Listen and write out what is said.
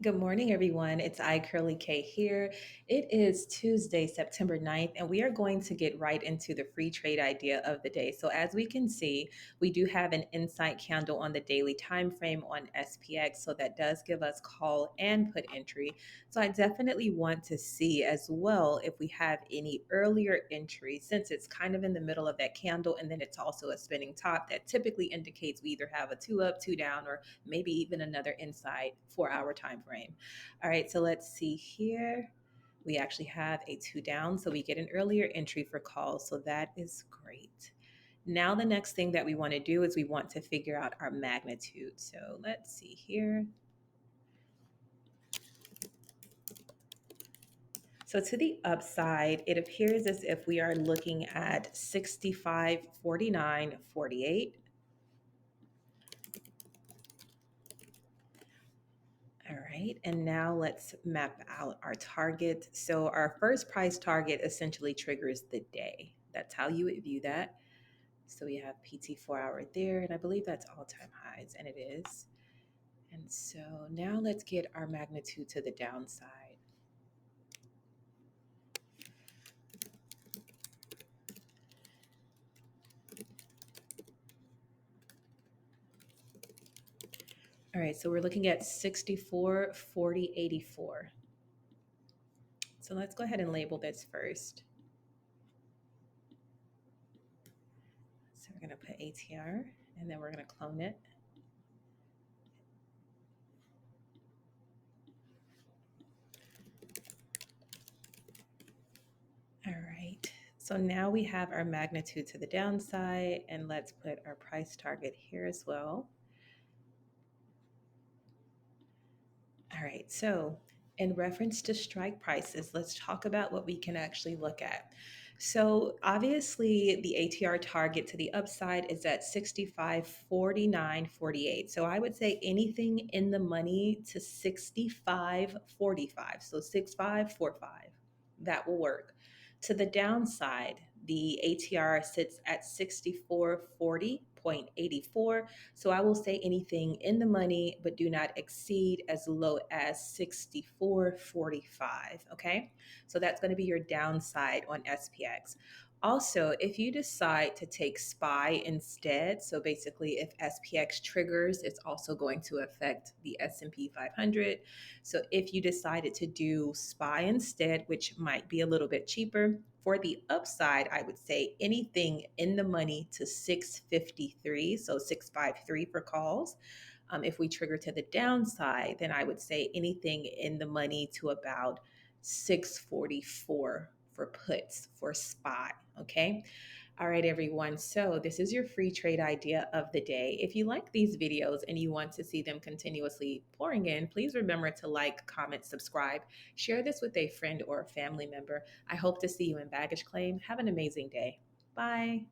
Good morning, everyone. It's I, Curly K here. It is Tuesday, September 9th, and we are going to get right into the free trade idea of the day. So as we can see, we do have an insight candle on the daily time frame on SPX. So that does give us call and put entry. So I definitely want to see as well if we have any earlier entry since it's kind of in the middle of that candle, and then it's also a spinning top that typically indicates we either have a two up, two down, or maybe even another inside 4 hour time frame. All right, so let's see here. We actually have a two down, so we get an earlier entry for calls. So that is great. Now, the next thing that we want to do is we want to figure out our magnitude. So let's see here. So to the upside, it appears as if we are looking at 65.49.48. All right, and now let's map out our target. So our first price target essentially triggers the day. That's how you would view that. So we have PT 4 hour there, and I believe that's all-time highs, and it is. And so now let's get our magnitude to the downside. All right, so we're looking at 64.40.84. So let's go ahead and label this first. So we're going to put ATR, and then we're going to clone it. All right, so now we have our magnitude to the downside, and let's put our price target here as well. All right, so in reference to strike prices, let's talk about what we can actually look at. So obviously the ATR target to the upside is at 65.49.48. So I would say anything in the money to 65.45. So 65.45. That will work. To the downside, the ATR sits at 64.40.84. So I will say anything in the money, but do not exceed as low as 64.45. Okay. So that's going to be your downside on SPX. Also, if you decide to take SPY instead, so basically if SPX triggers, it's also going to affect the S&P 500. So if you decided to do SPY instead, which might be a little bit cheaper, for the upside, I would say anything in the money to 653, so 653 for calls. If we trigger to the downside, then I would say anything in the money to about 644 for puts for SPY. Okay. All right, everyone. So this is your free trade idea of the day. If you like these videos and you want to see them continuously pouring in, please remember to like, comment, subscribe, share this with a friend or a family member. I hope to see you in baggage claim. Have an amazing day. Bye.